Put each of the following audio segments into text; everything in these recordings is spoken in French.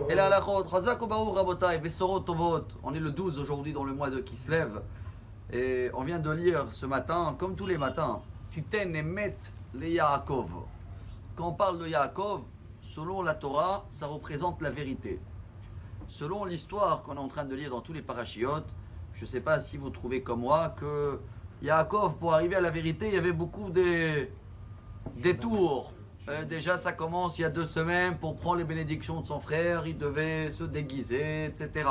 Et la halachot, Chazak ou Baruch Rabotai, Besorot Tovot. On est le 12 aujourd'hui dans le mois de Kislev. Et on vient de lire ce matin, comme tous les matins, Titen Emet le Yaakov. Quand on parle de Yaakov, selon la Torah, ça représente la vérité. Selon l'histoire qu'on est en train de lire dans tous les parachiotes, je ne sais pas si vous trouvez comme moi que Yaakov, pour arriver à la vérité, il y avait beaucoup de détours. Déjà, ça commence il y a 2 semaines pour prendre les bénédictions de son frère. Il devait se déguiser, etc.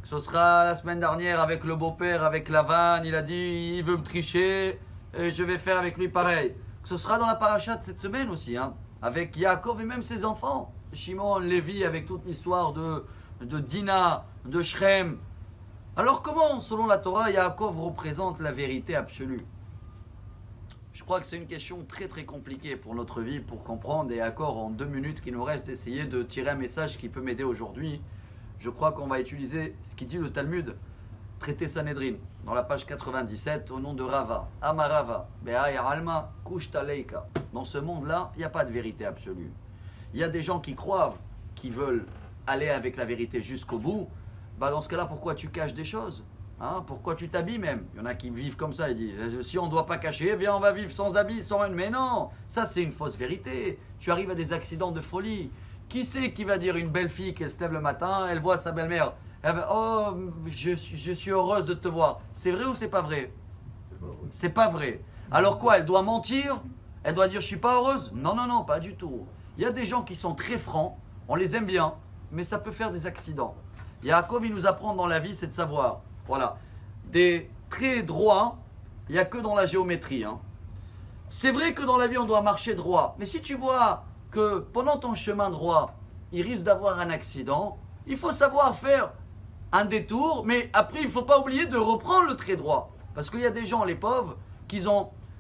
Ce sera la semaine dernière avec le beau-père, avec Lavan. Il a dit il veut me tricher, et je vais faire avec lui pareil. Ce sera dans la paracha de cette semaine aussi, avec Yaakov et même ses enfants. Shimon, Lévi, avec toute l'histoire de Dina, de Shrem. Alors comment, selon la Torah, Yaakov représente la vérité absolue? Je crois que c'est une question très très compliquée pour notre vie, pour comprendre, et encore en 2 minutes qu'il nous reste, essayer de tirer un message qui peut m'aider aujourd'hui. Je crois qu'on va utiliser ce qui dit le Talmud, traité Sanhedrin, dans la page 97, au nom de Rava. Amarava, Be'ay Alma, Kushta Leika. Dans ce monde-là, il n'y a pas de vérité absolue. Il y a des gens qui croient, qui veulent aller avec la vérité jusqu'au bout. Dans ce cas-là, pourquoi tu caches des choses? Pourquoi tu t'habilles même? Il y en a qui vivent comme ça, ils disent si on ne doit pas cacher, viens on va vivre sans habits, sans rien. Mais non, ça c'est une fausse vérité. Tu arrives à des accidents de folie. Qui c'est qui va dire une belle fille qui se lève le matin, elle voit sa belle-mère, elle va, oh je suis heureuse de te voir. C'est vrai ou c'est pas vrai? C'est pas vrai. Alors quoi, elle doit mentir? Elle doit dire je suis pas heureuse? Non, non, non, pas du tout. Il y a des gens qui sont très francs, on les aime bien, mais ça peut faire des accidents. Yaakov, il nous apprend dans la vie, c'est de savoir. Voilà. Des traits droits, il n'y a que dans la géométrie. C'est vrai que dans la vie, on doit marcher droit. Mais si tu vois que pendant ton chemin droit, il risque d'avoir un accident, il faut savoir faire un détour, mais après, il ne faut pas oublier de reprendre le trait droit. Parce qu'il y a des gens, les pauvres,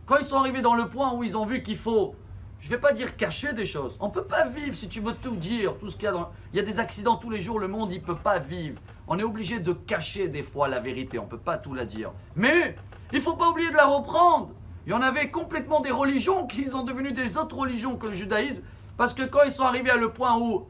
quand ils sont arrivés dans le point où ils ont vu qu'il faut, je ne vais pas dire cacher des choses. On ne peut pas vivre si tu veux tout dire, tout ce qu'il y a dans... Il y a des accidents tous les jours, le monde, il ne peut pas vivre. On est obligé de cacher des fois la vérité, on ne peut pas tout la dire. Mais il ne faut pas oublier de la reprendre. Il y en avait complètement des religions qui sont devenues des autres religions que le judaïsme. Parce que quand ils sont arrivés à le point où,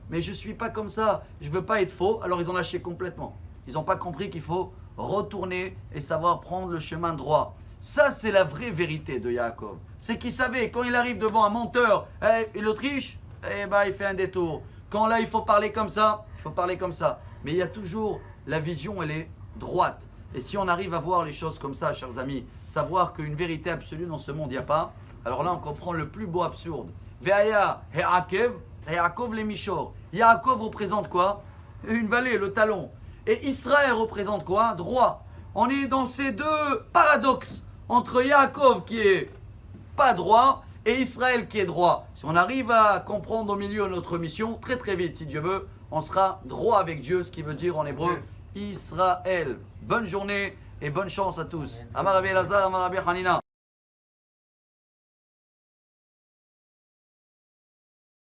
mais je ne suis pas comme ça, je ne veux pas être faux, alors ils ont lâché complètement. Ils n'ont pas compris qu'il faut retourner et savoir prendre le chemin droit. Ça, c'est la vraie vérité de Yaakov. C'est qu'il savait, quand il arrive devant un menteur, il triche, il fait un détour. Quand là, il faut parler comme ça, il faut parler comme ça. Mais il y a toujours, la vision, elle est droite. Et si on arrive à voir les choses comme ça, chers amis, savoir qu'une vérité absolue dans ce monde, il n'y a pas, alors là, on comprend le plus beau absurde. Ve'aya Yaakov le Mishor. Yaakov représente quoi? Une vallée, le talon. Et Israël représente quoi? Droit. On est dans ces 2 paradoxes entre Yaakov qui est pas droit et Israël qui est droit. Si on arrive à comprendre au milieu notre mission, très très vite, si Dieu veut, on sera droit avec Dieu, ce qui veut dire en hébreu Israël. Bonne journée et bonne chance à tous. Amar Rabbi Elazar, Amar Rabbi Hanina.